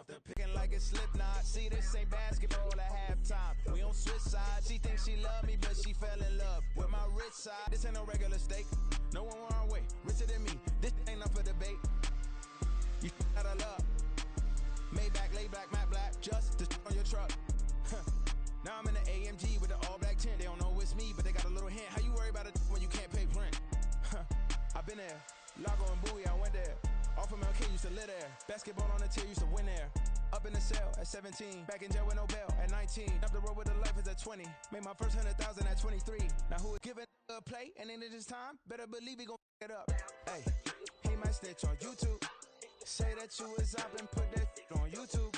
off the picking like a Slipknot. See, this ain't basketball at halftime. We on switch side. She thinks she love me, but she fell in love with my rich side. This ain't no regular steak. No one wrong way. Richer than me. This ain't up for debate. You out of luck. Maybach, lay back, matte black. Just to on your truck. Now I'm in the AMG with the all black tint. They don't know it's me, but they got a little hint. How you worry about it when you can't pay rent? I've been there. Lago and Bowie, I went there. Off of MLK, used to live there. Basketball on the tier, used to win there. Up in the cell at 17. Back in jail with no bail at 19. Up the road with the life is at 20. Made my first 100,000 at 23. Now who is giving a play and then it is time? Better believe he gon' it up. Hey, he might snitch on YouTube. Say that you was up and put that on YouTube.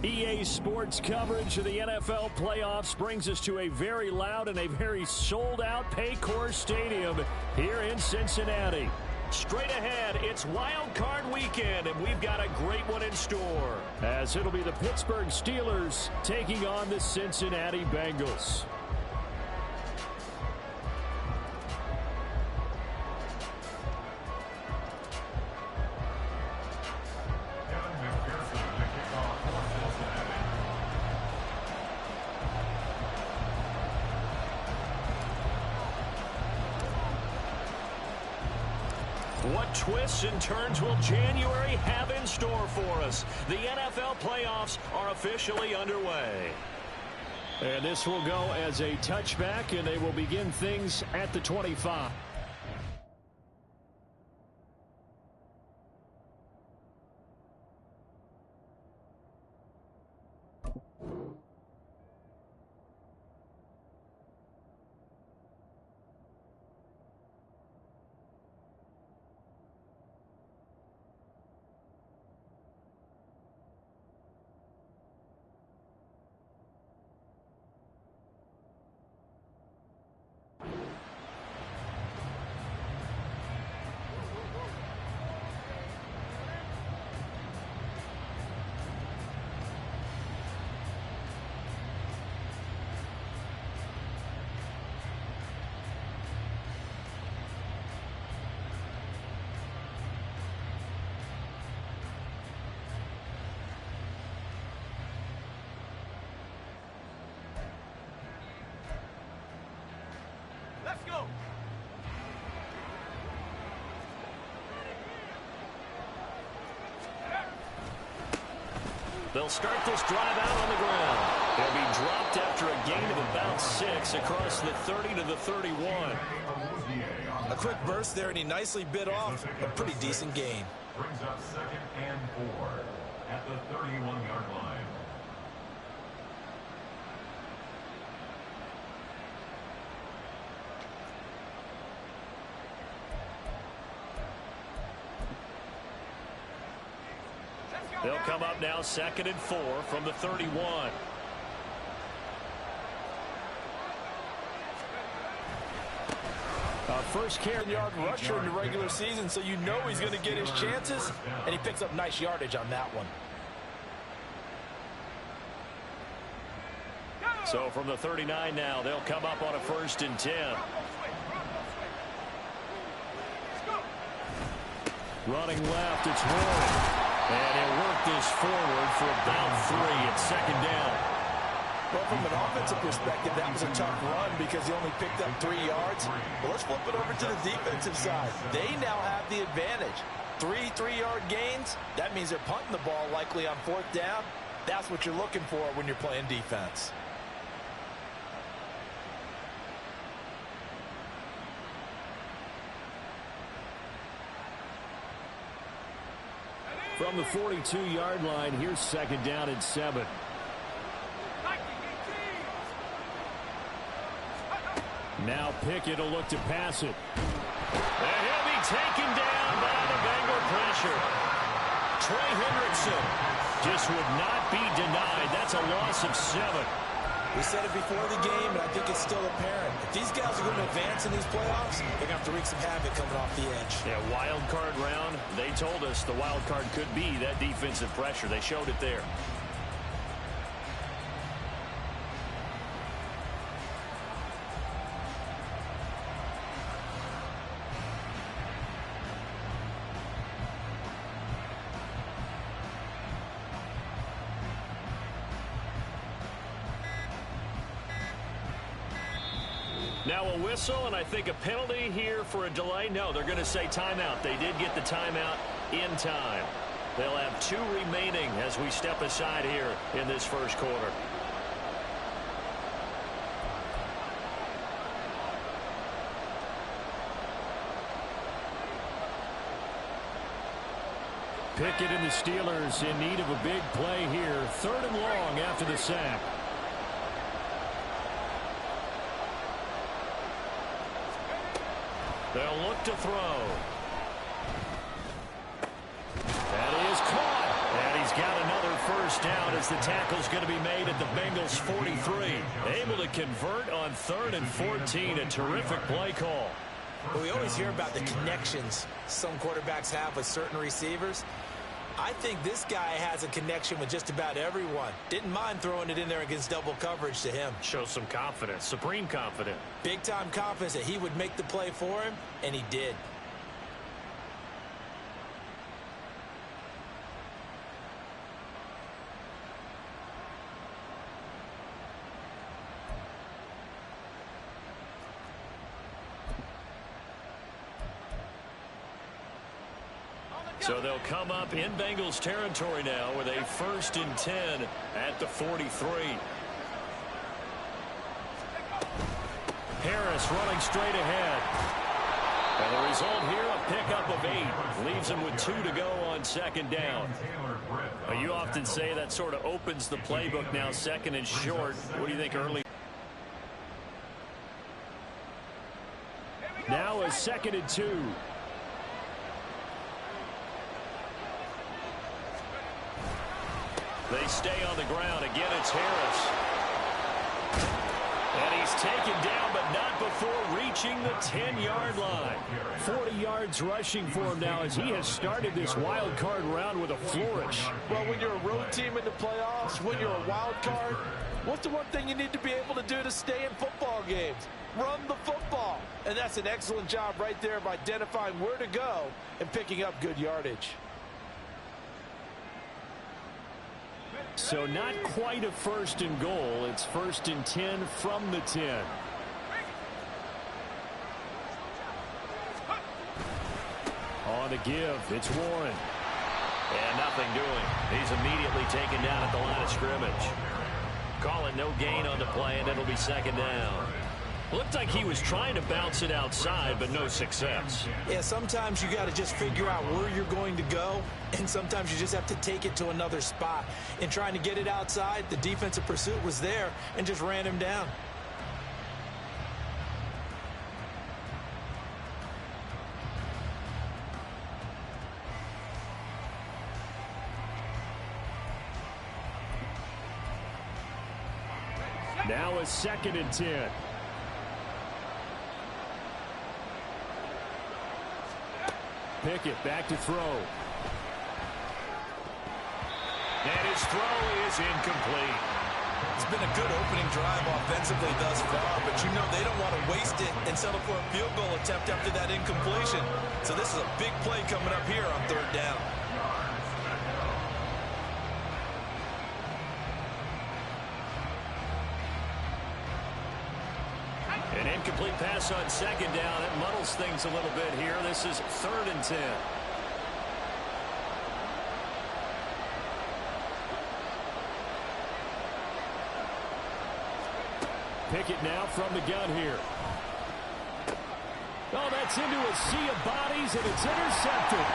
EA Sports coverage of the NFL playoffs brings us to a very loud and a very sold-out Paycor Stadium here in Cincinnati. Straight ahead, it's Wild Card Weekend, and we've got a great one in store, as it'll be the Pittsburgh Steelers taking on the Cincinnati Bengals. What twists and turns will January have in store for us? The NFL playoffs are officially underway. And this will go as a touchback, and they will begin things at the 25. Let's go. They'll start this drive out on the ground. They'll be dropped after a gain of about 6 across the 30 to the 31. A quick burst there, and he nicely bit off a pretty decent gain. Brings up 2nd and 4 at the 31-yard line. They'll come up now 2nd and 4 from the 31. First carry-yard rusher in the regular season, so you know he's going to get his chances, and he picks up nice yardage on that one. So from the 39 now, they'll come up on a 1st and 10. Running left, it's Warren. And he'll work this forward for about 3 at 2nd down. Well, from an offensive perspective, that was a tough run because he only picked up 3 yards. But let's flip it over to the defensive side. They now have the advantage. 3 3-yard gains, that means they're punting the ball likely on 4th down. That's what you're looking for when you're playing defense. From the 42-yard line, here's 2nd down and 7. Now Pickett will look to pass it. And he'll be taken down by the Bengal pressure. Trey Hendrickson just would not be denied. That's a loss of 7. We said it before the game, and I think it's still apparent. If these guys are going to advance in these playoffs, they're going to have to wreak some havoc coming off the edge. Yeah, wild card round. They told us the wild card could be that defensive pressure. They showed it there. Now a whistle, and I think a penalty here for a delay. No, they're going to say timeout. They did get the timeout in time. They'll have 2 remaining as we step aside here in this first quarter. Pickett and the Steelers in need of a big play here. 3rd and long after the sack. They'll look to throw. That is caught. And he's got another first down as the tackle's going to be made at the Bengals 43. Able to convert on 3rd and 14. A terrific play call. Well, we always hear about the connections some quarterbacks have with certain receivers. I think this guy has a connection with just about everyone. Didn't mind throwing it in there against double coverage to him. Shows some confidence, supreme confidence. Big-time confidence that he would make the play for him, and he did. So they'll come up in Bengals territory now with a 1st and 10 at the 43. Harris running straight ahead. And the result here, a pickup of 8. Leaves him with 2 to go on 2nd down. You often say that sort of opens the playbook now, 2nd and short. What do you think early? Now a 2nd and 2. They stay on the ground. Again, it's Harris. And he's taken down, but not before reaching the 10-yard line. 40 yards rushing for him now as he has started this wild card round with a flourish. Well, when you're a road team in the playoffs, when you're a wild card, what's the one thing you need to be able to do to stay in football games? Run the football. And that's an excellent job right there of identifying where to go and picking up good yardage. So not quite a 1st and goal. It's 1st and 10 from the 10. On the give, it's Warren. And nothing doing. He's immediately taken down at the line of scrimmage. Calling no gain on the play, and it'll be 2nd down. Looked like he was trying to bounce it outside, but no success. Yeah, sometimes you got to just figure out where you're going to go, and sometimes you just have to take it to another spot. In trying to get it outside, the defensive pursuit was there and just ran him down. Now a 2nd and 10. Pickett back to throw. And his throw is incomplete. It's been a good opening drive offensively thus far, but you know they don't want to waste it and settle for a field goal attempt after that incompletion. So this is a big play coming up here on 3rd down. An incomplete pass on 2nd down. It muddles things a little bit here. This is 3rd and 10. Pickett now from the gun here. Oh, that's into a sea of bodies, and it's intercepted.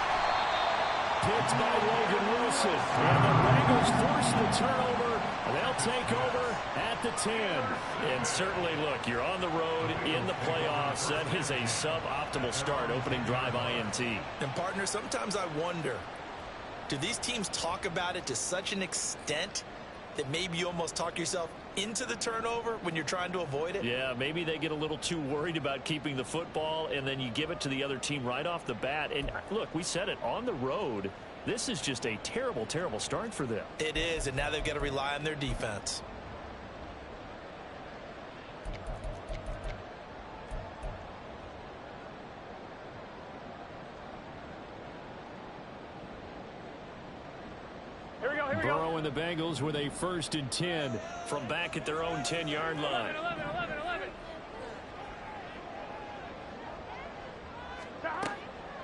Picked by Logan Wilson. And the Bengals force the turnover. They'll take over at the 10. And certainly, look, you're on the road in the playoffs. That is a suboptimal start, opening drive INT. And, partner, sometimes I wonder, do these teams talk about it to such an extent that maybe you almost talk yourself into the turnover when you're trying to avoid it? Yeah, maybe they get a little too worried about keeping the football, and then you give it to the other team right off the bat. And, look, we said it, on the road, this is just a terrible, terrible start for them. It is, and now they've got to rely on their defense. Burrow and the Bengals with a 1st and 10 from back at their own 10-yard line. 11.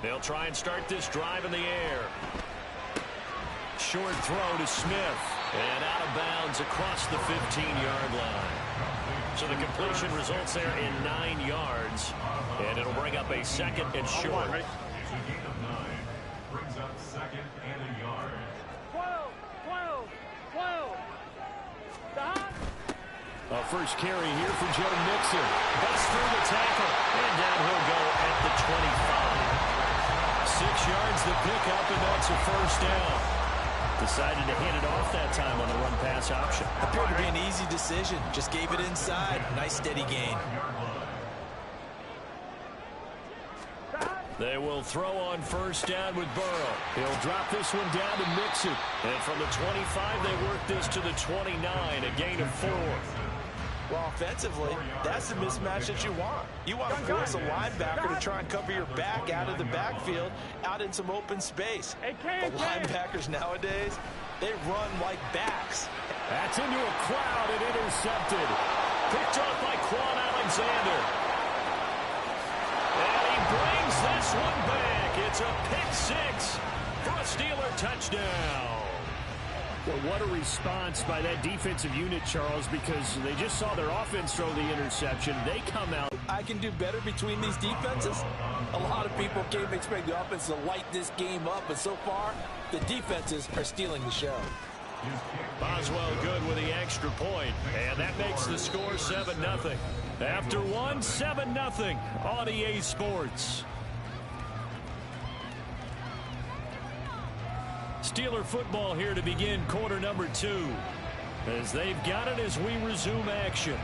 They'll try and start this drive in the air. Short throw to Smith. And out of bounds across the 15-yard line. So the completion results there in 9 yards. And it'll bring up a second and short. It's a gain of 9. Brings up second and a yard. 12. Stop. A first carry here for Joe Mixon. Busts through the tackle. And down he'll go at the 25. 6 yards the pickup, and that's a first down. Decided to hand it off that time on the run-pass option. Appeared to be an easy decision. Just gave it inside. Nice steady gain. They will throw on first down with Burrow. He'll drop this one down to Mixon. And from the 25, they work this to the 29, a gain of 4. Well, offensively, that's the mismatch that you want. You want to force a linebacker to try and cover your back out of the backfield, out in some open space. The linebackers nowadays, they run like backs. That's into a crowd and intercepted. Picked off by Quan Alexander. And he brings this one back. It's a pick 6 for a Steeler touchdown. Well, what a response by that defensive unit, Charles, because they just saw their offense throw the interception. They come out. I can do better between these defenses. A lot of people came expecting the offense to light this game up, but so far, the defenses are stealing the show. Boswell good with the extra point, and that makes the score 7-0. After one, 7-0 on EA Sports. Steeler football here to begin quarter number 2, as they've got it as we resume action.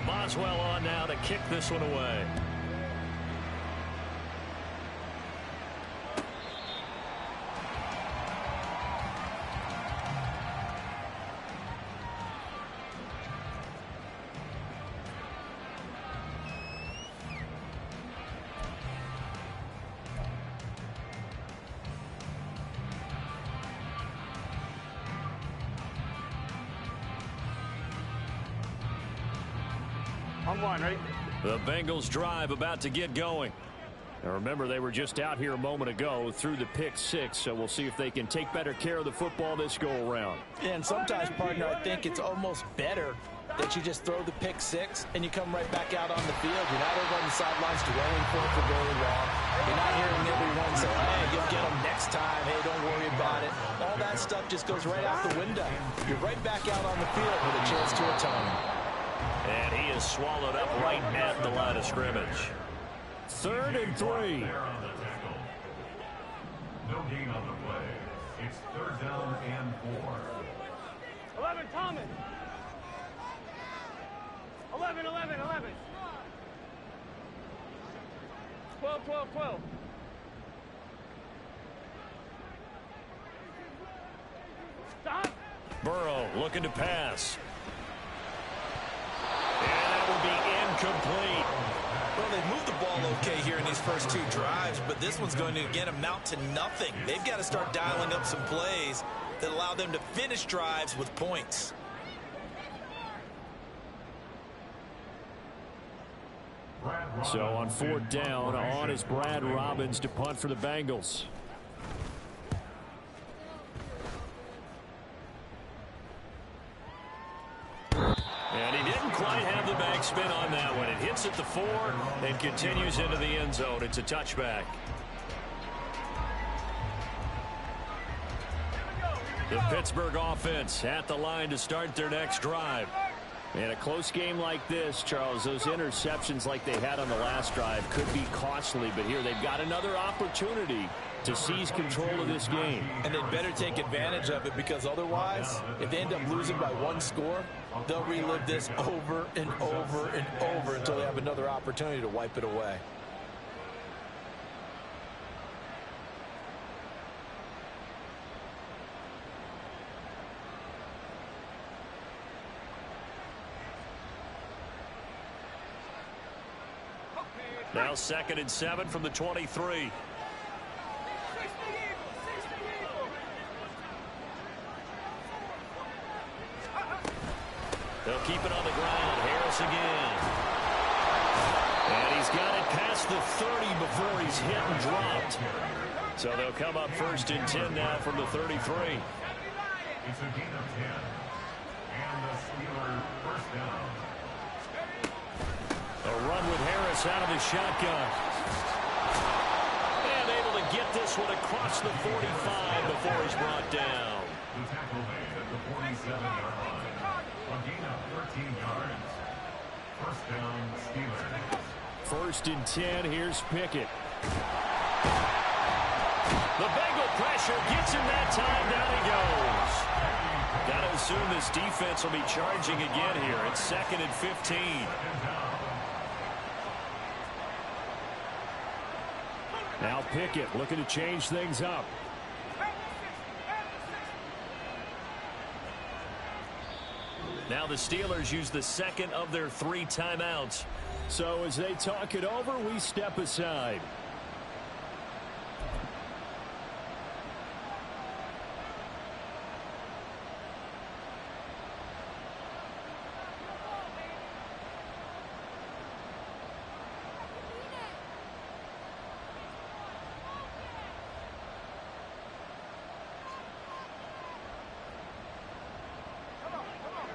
Boswell on now to kick this one away. Right? The Bengals drive about to get going. Now remember, they were just out here a moment ago through the pick 6, so we'll see if they can take better care of the football this go around. And sometimes, partner, I think it's almost better that you just throw the pick 6 and you come right back out on the field. You're not over on the sidelines dwelling for it for very long. You're not hearing everyone say, hey, you'll get them next time. Hey, don't worry about it. All that stuff just goes right out the window. You're right back out on the field with a chance to atone. And he is swallowed up right at the line of scrimmage. 3rd and 3. There on the tackle. No gain on the play. It's 3rd down and 4. 11, Thomas. 11. 12. Stop. Burrow looking to pass. And that will be incomplete. Well, they've moved the ball okay here in these first 2 drives, but this one's going to, again, amount to nothing. They've got to start dialing up some plays that allow them to finish drives with points. So on 4th down, on is Brad Robbins to punt for the Bengals. And he didn't quite have the backspin on that one. It hits at the 4 and continues into the end zone. It's a touchback. The Pittsburgh offense at the line to start their next drive. In a close game like this, Charles, those interceptions like they had on the last drive could be costly, but here they've got another opportunity to seize control of this game. And they'd better take advantage of it, because otherwise, if they end up losing by 1 score, they'll relive this over and over and over until they have another opportunity to wipe it away. Now 2nd and 7 from the 23. They'll keep it on the ground. Harris again. And he's got it the 30 before he's hit and dropped. So they'll come up 1st and 10 now from the 33. It's a gain of 10. And the Steeler first down. A run with Harris out of the shotgun. And able to get this one across the 45 before he's brought down. The tackle made at the 47-yard line. A gain of 13 yards. First down, Steelers. 1st and 10, here's Pickett. The Bengal pressure gets him that time, down he goes. Got to assume this defense will be charging again here. It's 2nd and 15. Now Pickett looking to change things up. Now the Steelers use the 2nd of their 3 timeouts. So as they talk it over, we step aside.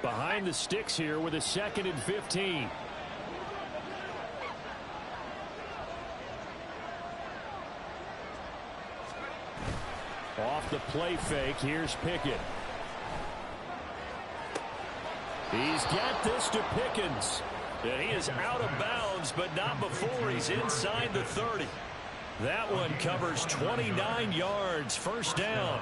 Behind the sticks here with a 2nd and 15. Off the play fake, here's Pickett. He's got this to Pickens. And he is out of bounds, but not before he's inside the 30. That one covers 29 yards, 1st down.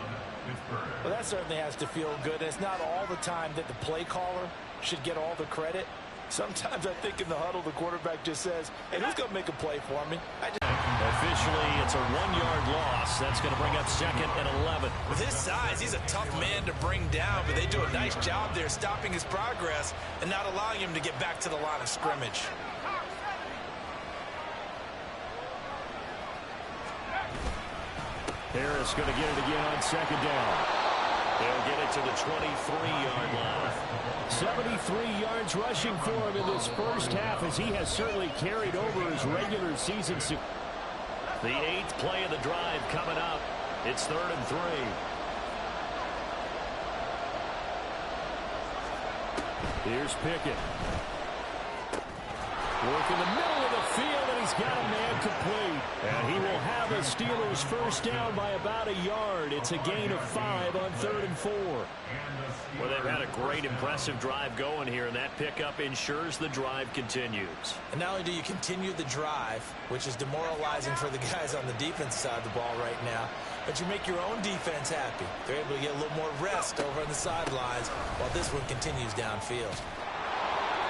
Well, that certainly has to feel good. It's not all the time that the play caller should get all the credit. Sometimes I think in the huddle, the quarterback just says, hey, who's going to make a play for me? Officially, it's a 1-yard loss. That's going to bring up 2nd and 11. With his size, he's a tough man to bring down, but they do a nice job there stopping his progress and not allowing him to get back to the line of scrimmage. Harris going to get it again on 2nd down. They'll get it to the 23-yard line. 73 yards rushing for him in this 1st half, as he has certainly carried over his regular season. The 8th play of the drive coming up. It's 3rd and 3. Here's Pickett. Work in the middle of the field, and he's got a man complete. And he will have a Steelers 1st down by about a yard. It's a gain of 5 on 3rd and 4. Well, they've had a great, impressive drive going here, and that pickup ensures the drive continues. And not only do you continue the drive, which is demoralizing for the guys on the defense side of the ball right now, but you make your own defense happy. They're able to get a little more rest over on the sidelines while this one continues downfield.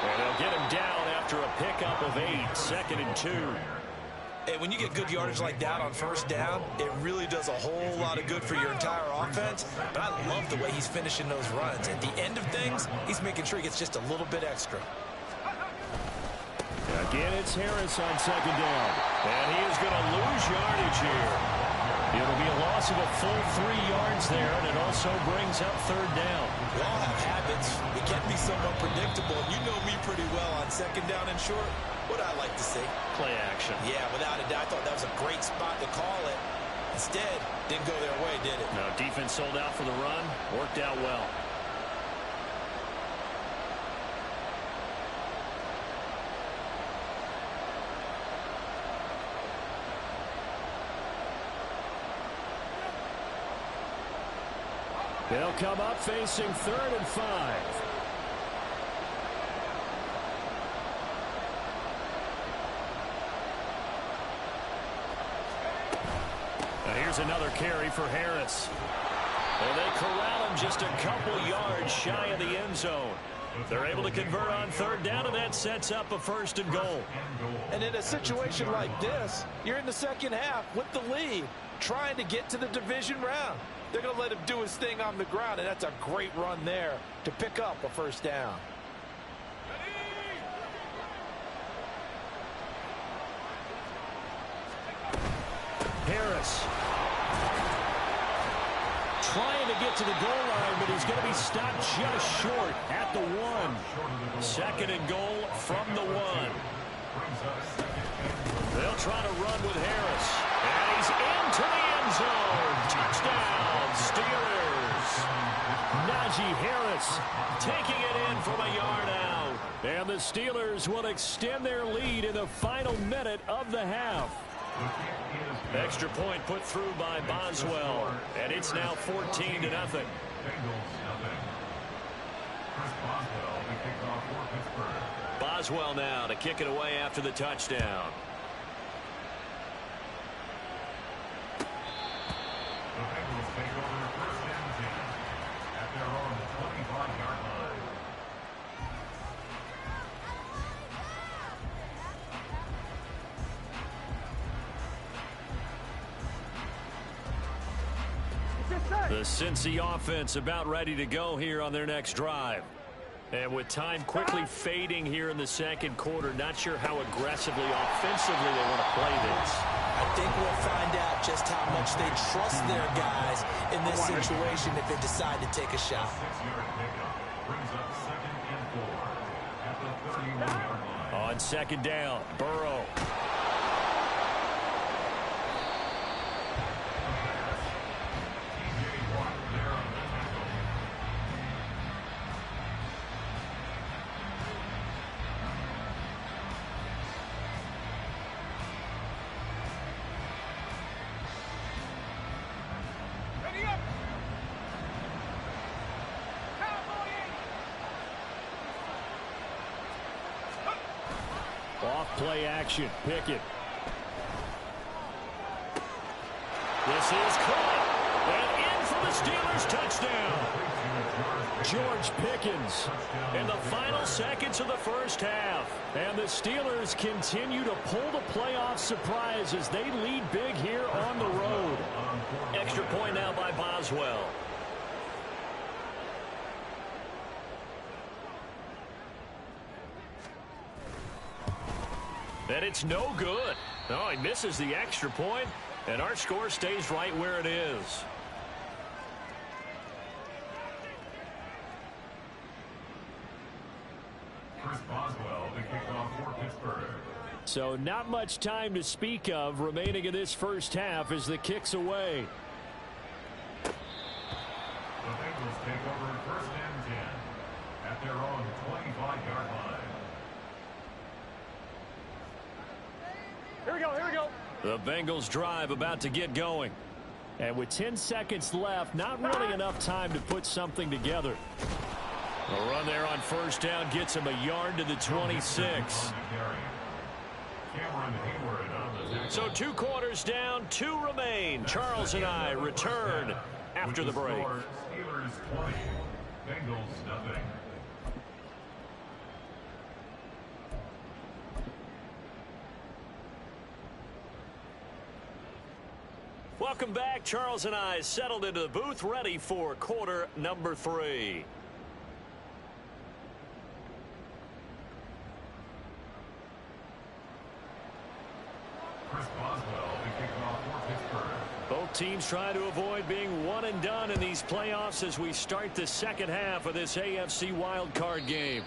And they'll get him down after a pickup of 8, 2nd and 2. Hey, when you get good yardage like that on 1st down, it really does a whole lot of good for your entire offense. But I love the way he's finishing those runs. At the end of things, he's making sure he gets just a little bit extra. Again, it's Harris on 2nd down. And he is going to lose yardage here. It'll be a loss of a full 3 yards there, and it also brings up 3rd down. We all have habits. We can be somewhat predictable. You know me pretty well on 2nd down and short. What I like to see. Play action. Yeah, without a doubt. I thought that was a great spot to call it. Instead, didn't go their way, did it? No, defense sold out for the run. Worked out well. They'll come up facing 3rd and 5. And here's another carry for Harris. And they corral him just a couple yards shy of the end zone. They're able to convert on 3rd down, and that sets up a 1st and goal. And in a situation like this, you're in the 2nd half with the lead, trying to get to the division round. They're going to let him do his thing on the ground, and that's a great run there to pick up a 1st down. Harris trying to get to the goal line, but he's going to be stopped just short at the 1. 2nd and goal from the 1. They'll try the Steelers will extend their lead in the final minute of the half. Extra point put through by Boswell, and it's now 14-0. Bengals nothing. Chris Boswell, the kickoff for Pittsburgh. Boswell now to kick it away after the touchdown. The Bengals take over first and 10 at their own 25-yard line. The Cincy offense about ready to go here on their next drive. And with time quickly fading here in the second quarter, not sure how aggressively, offensively they want to play this. I think we'll find out just how much they trust their guys in this situation if they decide to take a shot. 6-yard pickup brings up 2nd and 4 at the 31-yard line. On second down, Burrow. Off-play action, Pickett. This is caught, and in for the Steelers touchdown. George Pickens in the final seconds of the first half. And the Steelers continue to pull the playoff surprise as they lead big here on the road. Extra point now by Boswell. And it's no good. Oh, he misses the extra point, and our score stays right where it is. Chris Boswell, the kickoff for Pittsburgh. So not much time to speak of remaining in this first half as the kick's away. The Bengals take over first and 10 at their own 25-yard line. Here we go, here we go. The Bengals drive about to get going. And with 10 seconds left, not really enough time to put something together. A run there on first down gets him a yard to the 26. So 2 quarters down, 2 remain. Charles and I return after the break. Steelers 20, Bengals nothing. Welcome back. Charles and I settled into the booth, ready for quarter number 3. Chris Boswell, the kickoff for Pittsburgh. Both teams trying to avoid being one and done in these playoffs as we start the second half of this AFC wildcard game.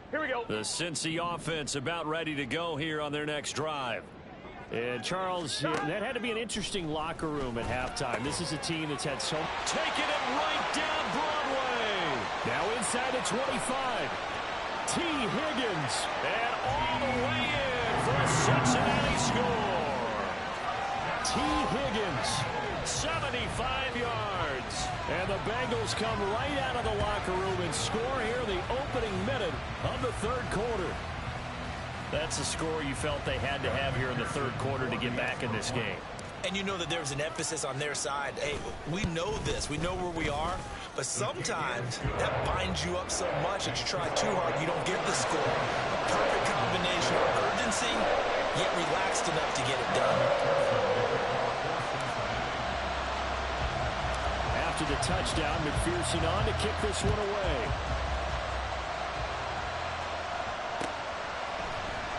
Here we go. The Cincy offense about ready to go here on their next drive. And Charles, that had to be an interesting locker room at halftime. This is a team that's had so... Taking it right down Broadway. Now inside the 25. T. Higgins. And all the way in for a Cincinnati score. T. Higgins, 75 yards. And the Bengals come right out of the locker room and score here in the opening minute of the third quarter. That's a score you felt they had to have here in the third quarter to get back in this game. And you know that there was an emphasis on their side. Hey, we know this. We know where we are. But sometimes that binds you up so much that you try too hard, you don't get the score. A perfect combination of urgency, yet relaxed enough to get it done. After the touchdown, McPherson on to kick this one away.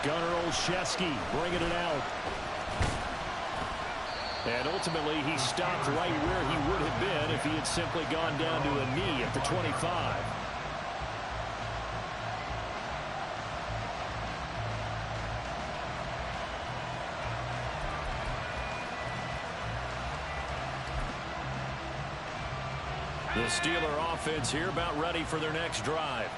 Gunnar Olszewski bringing it out. And ultimately, he stopped right where he would have been if he had simply gone down to a knee at the 25. The Steeler offense here about ready for their next drive.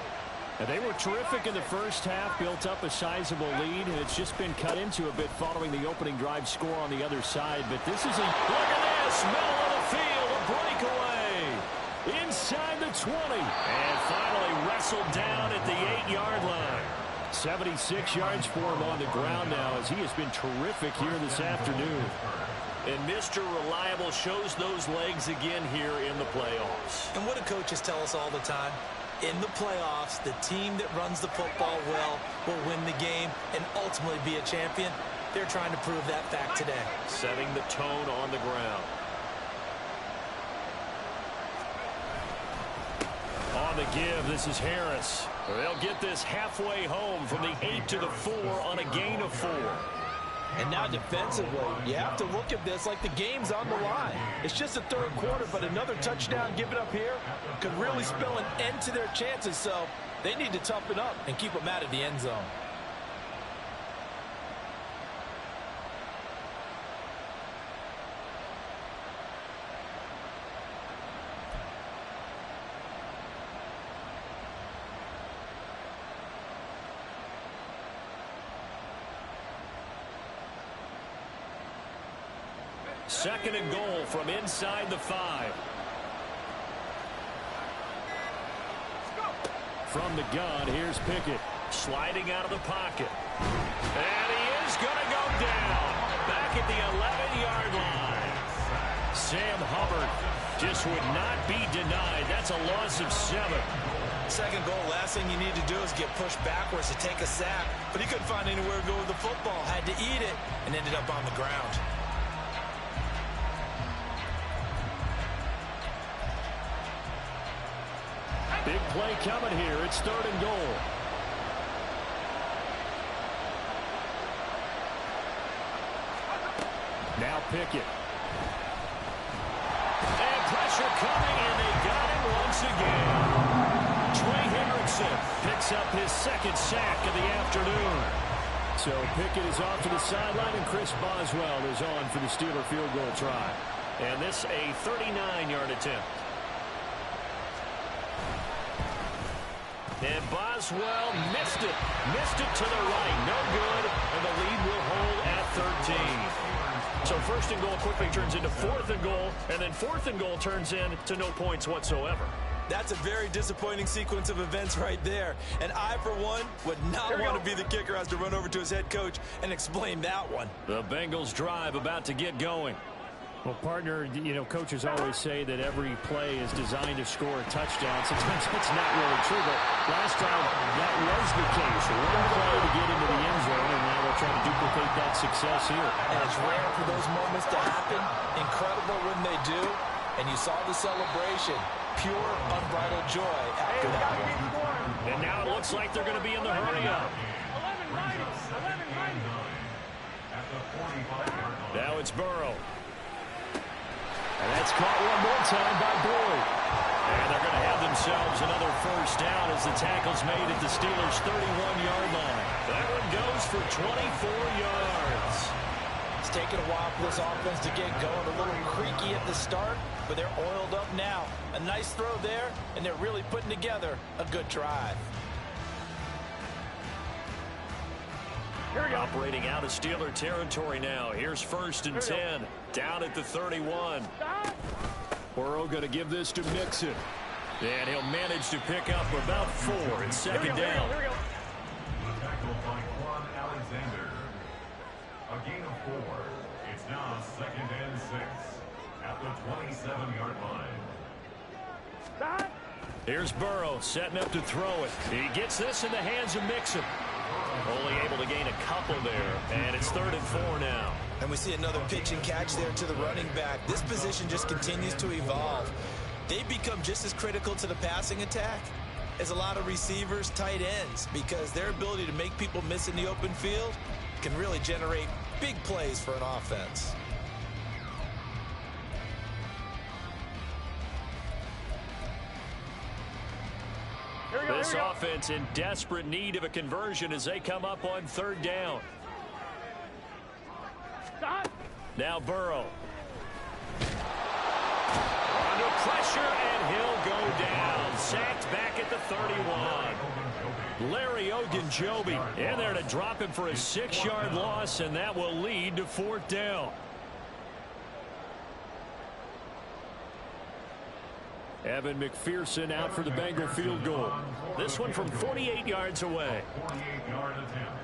And they were terrific in the first half, built up a sizable lead, and it's just been cut into a bit following the opening drive score on the other side. But this is a look at this, middle of the field, a breakaway inside the 20, and finally wrestled down at the 8-yard line. 76 yards for him on the ground now, as he has been terrific here this afternoon. And Mr. Reliable shows those legs again here in the playoffs. And what do coaches tell us all the time? In the playoffs, the team that runs the football well will win the game and ultimately be a champion. They're trying to prove that fact today. Setting the tone on the ground. On the give, this is Harris. They'll get this halfway home from the 8 to the 4 on a gain of 4. And now defensively, you have to look at this like the game's on the line. It's just the third quarter, but another touchdown given up here could really spell an end to their chances. So they need to toughen up and keep them out of the end zone. Second and goal from inside the 5. From the gun, here's Pickett. Sliding out of the pocket. And he is going to go down. Back at the 11-yard line. Sam Hubbard just would not be denied. That's a loss of 7. Second goal, last thing you need to do is get pushed backwards to take a sack. But he couldn't find anywhere to go with the football. Had to eat it and ended up on the ground. Big play coming here. It's third and goal. Now Pickett. And pressure coming, and they got him once again. Trey Hendrickson picks up his second sack of the afternoon. So Pickett is off to the sideline, and Chris Boswell is on for the Steeler field goal try. And this a 39-yard attempt. And Boswell missed it. Missed it to the right. No good. And the lead will hold at 13. So first and goal quickly turns into fourth and goal. And then fourth and goal turns into no points whatsoever. That's a very disappointing sequence of events right there. And I, for one, would not want to be the kicker who has to run over to his head coach and explain that one. The Bengals drive about to get going. Well, partner, you know, coaches always say that every play is designed to score a touchdown. Sometimes it's not really true, but last time that was the case. One play to get into the end zone, and now they'll try to duplicate that success here. And it's rare for those moments to happen. Incredible when they do. And you saw the celebration. Pure, unbridled joy after that one. And now it looks like they're going to be in the hurry-up. Now it's Burrow. And that's caught one more time by Boyd. And they're going to have themselves another first down as the tackle's made at the Steelers' 31-yard line. That one goes for 24 yards. It's taken a while for this offense to get going. A little creaky at the start, but they're oiled up now. A nice throw there, and they're really putting together a good drive. Here we go. Operating out of Steeler territory now. Here's first and 10. Down at the 31. Burrow going to give this to Mixon. And he'll manage to pick up about 4 in second down. The tackle by Quan Alexander. A gain of 4. It's now second and 6 at the 27-yard line. Here's Burrow setting up to throw it. He gets this in the hands of Mixon. Only able to gain a couple there, and it's third and 4 now. And we see another pitch and catch there to the running back. This position just continues to evolve. They become just as critical to the passing attack as a lot of receivers, tight ends, because their ability to make people miss in the open field can really generate big plays for an offense. This offense in desperate need of a conversion as they come up on third down. Now Burrow. On to pressure, and he'll go down. Sacked back at the 31. Larry Ogunjobi in there to drop him for a 6-yard loss, and that will lead to 4th down. Evan McPherson out for the Bengal field goal. This one from 48 yards away. 48-yard attempt.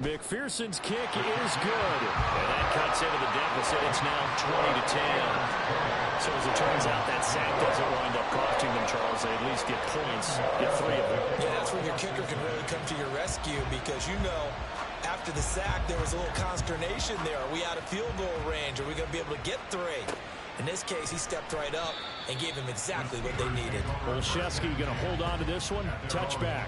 McPherson's kick is good. And that cuts into the deficit. It's now 20-10. So as it turns out, that sack doesn't wind up costing them, Charles. They at least get points, get 3 of them. Yeah, that's when your kicker can really come to your rescue because after the sack, there was a little consternation there. Are we out of field goal range? Are we going to be able to get 3? In this case, he stepped right up and gave them exactly what they needed. Olszewski going to hold on to this one. Touchback.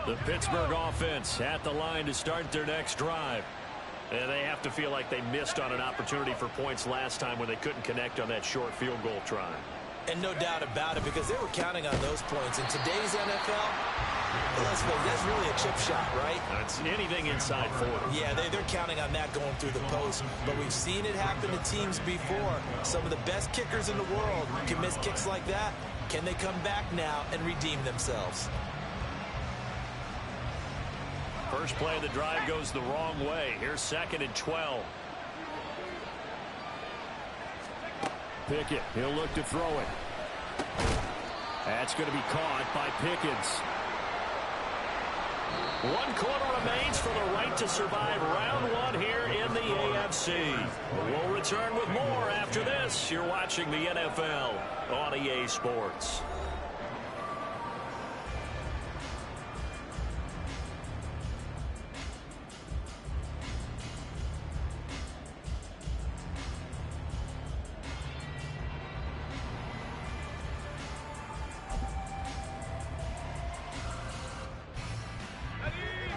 The Pittsburgh offense at the line to start their next drive. And they have to feel like they missed on an opportunity for points last time when they couldn't connect on that short field goal try. And no doubt about it, because they were counting on those points. In today's NFL, let's face it, that's really a chip shot, right? It's anything inside 40. Yeah, they're counting on that going through the post. But we've seen it happen to teams before. Some of the best kickers in the world can miss kicks like that. Can they come back now and redeem themselves? First play of the drive goes the wrong way. Here's 2nd and 12. Pickett, he'll look to throw it. That's going to be caught by Pickens. 1 quarter remains for the right to survive round 1 here in the AFC. We'll return with more after this. You're watching the NFL on EA Sports.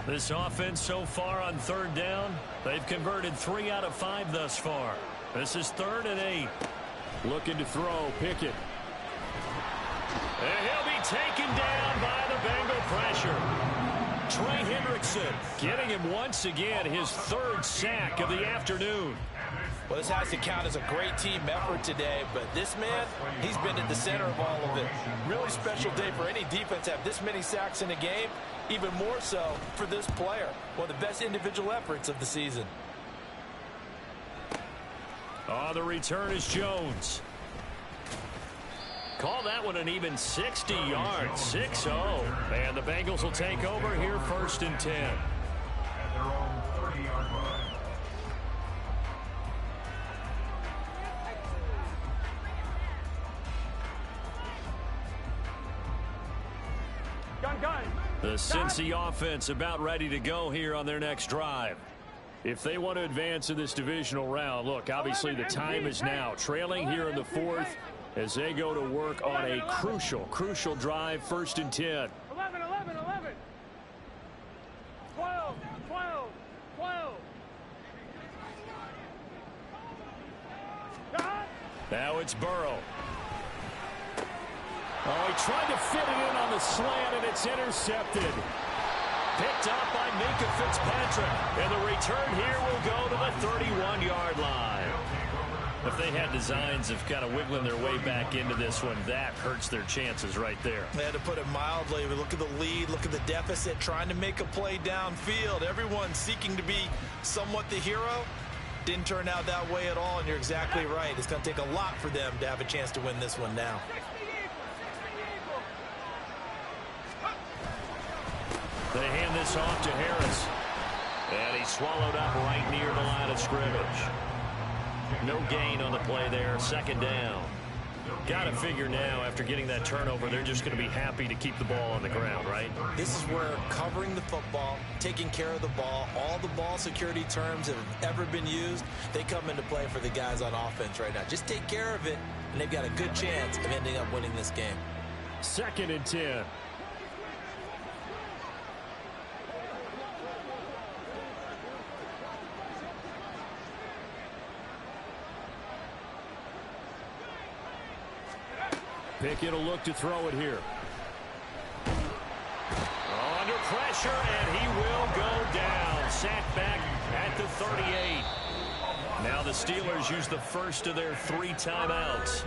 This offense so far on 3rd down, they've converted 3 out of 5 thus far. This is 3rd and 8. Looking to throw, Pickett. And he'll be taken down by the Bengal pressure. Trey Hendrickson getting him once again his 3rd sack of the afternoon. Well, this has to count as a great team effort today, but this man, he's been at the center of all of it. Really special day for any defense to have this many sacks in a game, even more so for this player. One of the best individual efforts of the season. The return is Jones. Call that one an even 60 yards, 6-0. And the Bengals will take over here 1st and 10. At their own 30-yard line. Gun. The Cincy offense about ready to go here on their next drive. If they want to advance in this divisional round, look, obviously the time is now. Trailing here in the 4th as they go to work on a crucial drive, 1st and 10. 11. 12. Now it's Burrow. Oh, he tried to fit it in on the slant, and it's intercepted. Picked up by Minkah Fitzpatrick. And the return here will go to the 31-yard line. If they had designs of kind of wiggling their way back into this one, that hurts their chances right there. They had to put it mildly. We look at the lead, look at the deficit, trying to make a play downfield. Everyone seeking to be somewhat the hero. Didn't turn out that way at all, and you're exactly right. It's going to take a lot for them to have a chance to win this one now. They hand this off to Harris. And he's swallowed up right near the line of scrimmage. No gain on the play there. 2nd down. Got to figure now, after getting that turnover, they're just going to be happy to keep the ball on the ground, right? This is where covering the football, taking care of the ball, all the ball security terms that have ever been used, they come into play for the guys on offense right now. Just take care of it, and they've got a good chance of ending up winning this game. 2nd and 10. Pickett will look to throw it here. Under pressure, and he will go down. Sacked back at the 38. Now the Steelers use the first of their 3 timeouts.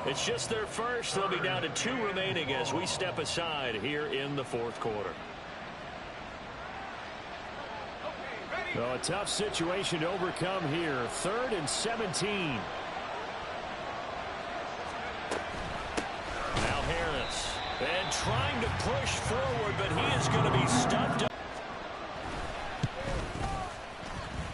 It's just their first. They'll be down to 2 remaining as we step aside here in the 4th quarter. So a tough situation to overcome here. 3rd and 17. Now Harris. And trying to push forward, but he is going to be stuffed up.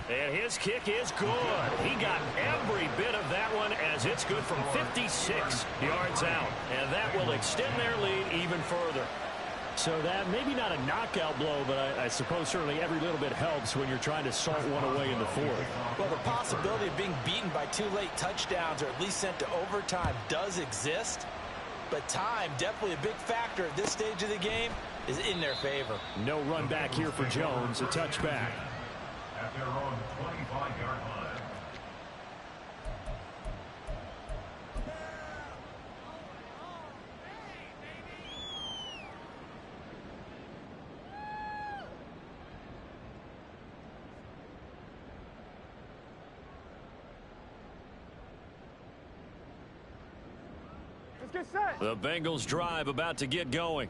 And his kick is good. He got every bit of that one as it's good from 56 yards out. And that will extend their lead even further. So that maybe not a knockout blow, but I suppose certainly every little bit helps when you're trying to salt one away in the 4th. Well, the possibility of being beaten by 2 late touchdowns or at least sent to overtime does exist. But time, definitely a big factor at this stage of the game, is in their favor. No run back here for Jones. A touchback. At their own 25-yard line. Let's get set. The Bengals drive about to get going.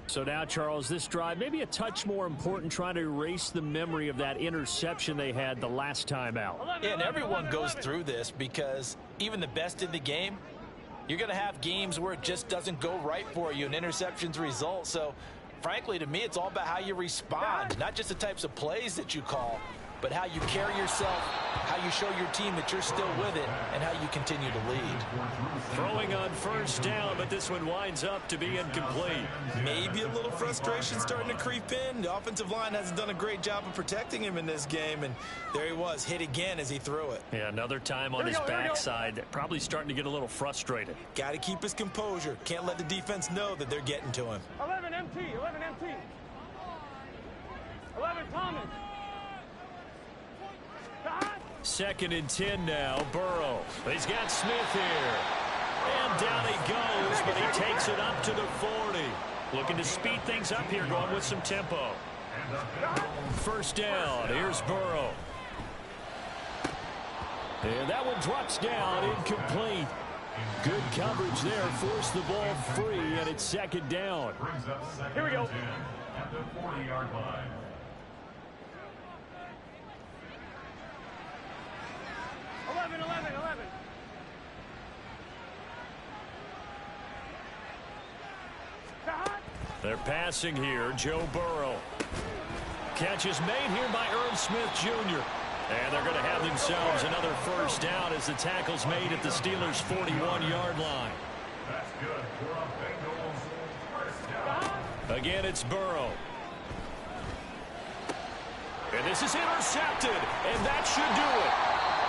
So now, Charles, this drive maybe a touch more important, trying to erase the memory of that interception they had the last time out. Yeah, and everyone goes through this because even the best in the game, you're going to have games where it just doesn't go right for you and interceptions result. So, frankly, to me, it's all about how you respond, not just the types of plays that you call, but how you carry yourself, how you show your team that you're still with it, and how you continue to lead. Throwing on 1st down, but this one winds up to be incomplete. Maybe a little frustration starting to creep in. The offensive line hasn't done a great job of protecting him in this game, and there he was, hit again as he threw it. Yeah, another time on his backside, probably starting to get a little frustrated. Got to keep his composure. Can't let the defense know that they're getting to him. 11 MT, 11 MT. 11 Thomas. 2nd and 10 now. Burrow. He's got Smith here. And down he goes, but he takes it up to the 40. Looking to speed things up here, going with some tempo. 1st down. Here's Burrow. And that one drops down, incomplete. Good coverage there. Forced the ball free, and it's 2nd down. Here we go. At the 40-yard line. 11. They're passing here. Joe Burrow. Catch is made here by Irv Smith Jr. And they're going to have themselves another 1st down as the tackle's made at the Steelers' 41-yard line. That's good for a Bengals 1st down. Again, it's Burrow. And this is intercepted, and that should do it.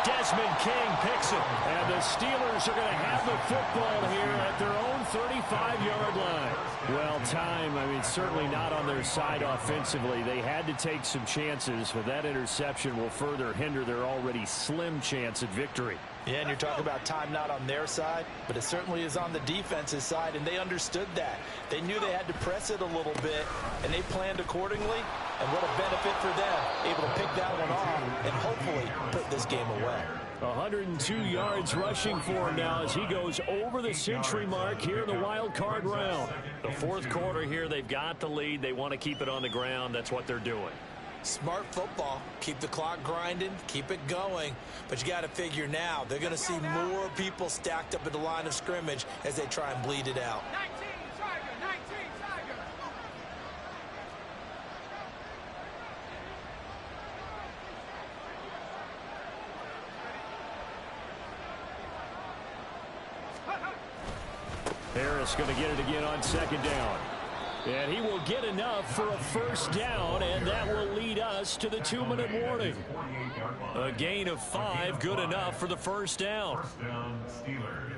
Desmond King picks it, and the Steelers are going to have the football here at their own 35-yard line. Well, time, certainly not on their side offensively. They had to take some chances, but that interception will further hinder their already slim chance at victory. Yeah, and you're talking about time not on their side, but it certainly is on the defense's side, and they understood that. They knew they had to press it a little bit, and they planned accordingly, and what a benefit for them, able to pick that one off and hopefully put this game away. 102 yards rushing for him now as he goes over the century mark here in the wild card round. The 4th quarter here, they've got the lead. They want to keep it on the ground. That's what they're doing. Smart football. Keep the clock grinding, keep it going. But you got to figure now, they're going to see more people stacked up at the line of scrimmage as they try and bleed it out. 19 Tiger. Harris going to get it again on 2nd down. And he will get enough for a 1st down, and that will lead us to the 2-minute warning. A gain of 5, good enough for the 1st down. 1st down, Steelers.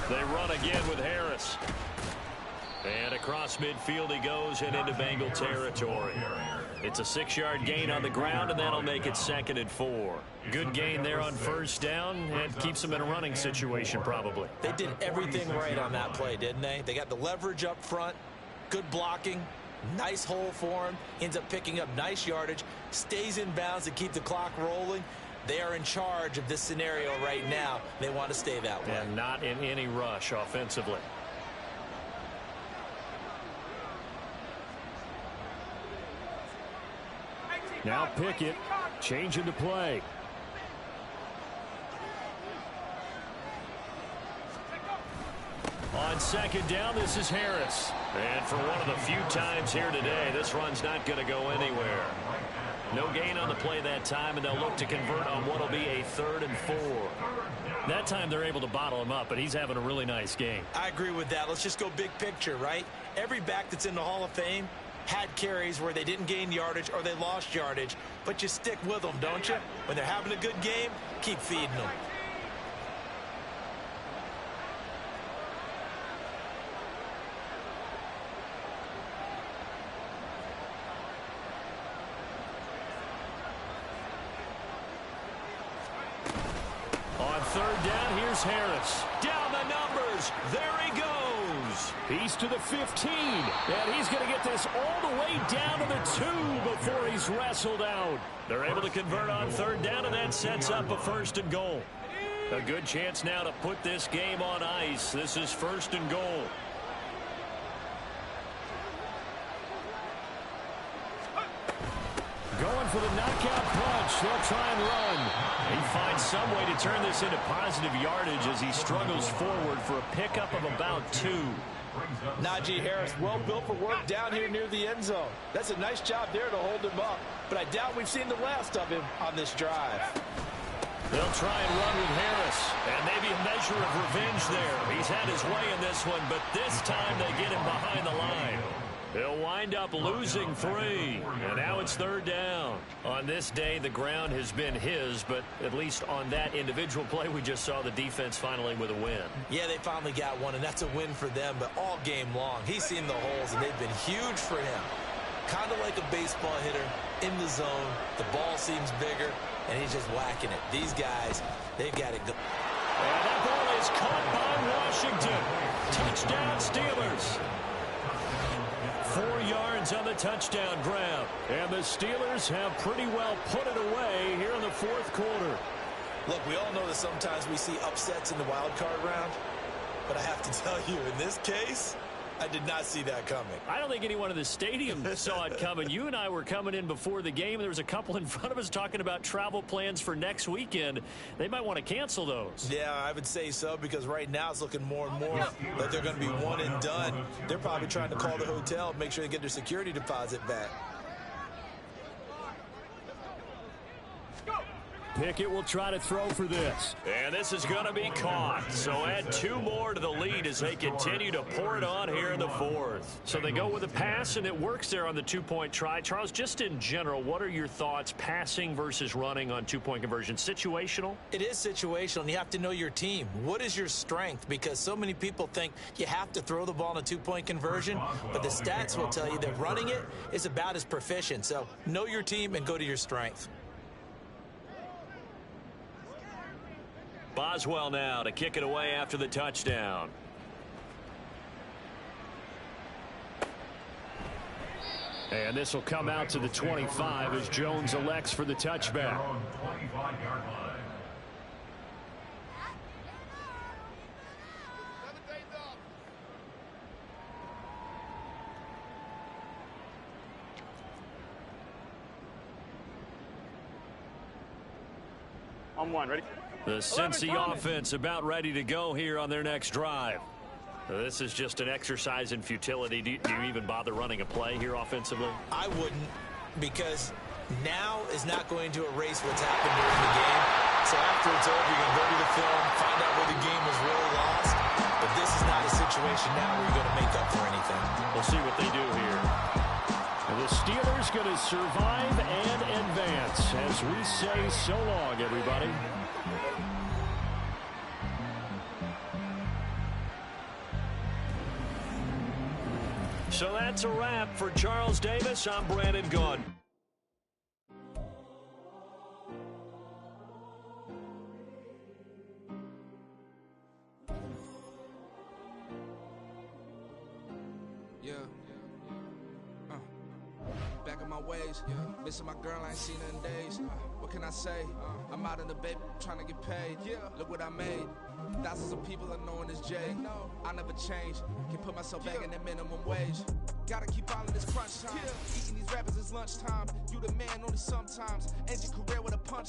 They run again with Harris. And across midfield he goes and into Bengal territory. It's a 6-yard gain on the ground, and that'll make it 2nd and 4. Good gain there on first down, and keeps them in a running situation probably. They did everything right on that play, didn't they? They got the leverage up front, good blocking, nice hole for him, ends up picking up nice yardage, stays in bounds to keep the clock rolling. They are in charge of this scenario right now. They want to stay that way. And not in any rush offensively. Now Pickett changing the play. On 2nd down, this is Harris. And for one of the few times here today, this run's not going to go anywhere. No gain on the play that time, and they'll look to convert on what will be a 3rd and 4. That time they're able to bottle him up, but he's having a really nice game. I agree with that. Let's just go big picture, right? Every back that's in the Hall of Fame had carries where they didn't gain yardage or they lost yardage, but you stick with them, don't you? When they're having a good game, keep feeding them. On 3rd down, here's Harris. Down the numbers. There he goes. He's to the 15. And he's going to get this all the way down to the 2 before he's wrestled out. They're able to convert on 3rd down, and that sets up a 1st and goal. A good chance now to put this game on ice. This is 1st and goal. Going for the knockout punch. They'll try and run. He finds some way to turn this into positive yardage as he struggles forward for a pickup of about 2. Najee Harris, well built for work down here near the end zone. That's a nice job there to hold him up, but I doubt we've seen the last of him on this drive. They'll try and run with Harris, and maybe a measure of revenge there. He's had his way in this one, but this time they get him behind the line. They'll wind up losing 3, and now it's 3rd down. On this day, the ground has been his, but at least on that individual play, we just saw the defense finally with a win. Yeah, they finally got one, and that's a win for them, but all game long, he's seen the holes, and they've been huge for him. Kind of like a baseball hitter in the zone. The ball seems bigger, and he's just whacking it. These guys, they've got it. And that ball is caught by Washington. Touchdown, Steelers. 4 yards on the touchdown grab. And the Steelers have pretty well put it away here in the 4th quarter. Look, we all know that sometimes we see upsets in the wild card round, but I have to tell you, in this case, I did not see that coming. I don't think anyone in the stadium saw it coming. You and I were coming in before the game. There was a couple in front of us talking about travel plans for next weekend. They might want to cancel those. Yeah, I would say so, because right now it's looking more and more like they're going to be one and done. They're probably trying to call the hotel and make sure they get their security deposit back. Pickett will try to throw for this. And this is going to be caught. So add 2 more to the lead as they continue to pour it on here in the 4th. So they go with a pass, and it works there on the 2-point try. Charles, just in general, what are your thoughts passing versus running on 2-point conversion? Situational? It is situational, and you have to know your team. What is your strength? Because so many people think you have to throw the ball in a 2-point conversion, but the stats will tell you that running it is about as proficient. So know your team and go to your strength. Boswell now to kick it away after the touchdown. And this will come out to the 25 as Jones elects for the touchback. 25-yard line. On 1, ready? The Cincy offense about ready to go here on their next drive. This is just an exercise in futility. Do you even bother running a play here offensively? I wouldn't, because now is not going to erase what's happened during the game. So after it's over, you're going to go to the film, find out where the game was really lost. But this is not a situation now where you're going to make up for anything. We'll see what they do here. And the Steelers going to survive and advance as we say so long, everybody. So that's a wrap for Charles Davis. I'm Brandon Gaudin. Back in my ways, missing my girl, I ain't seen her in days. What can I say? I'm out in the baby, trying to get paid. Look what I made. Thousands of people are knowing this Jay. I never change. Can put myself back in that minimum wage. Gotta keep all of this crunch time. Eating these rappers is lunchtime. You the man only sometimes. End your career with a punch.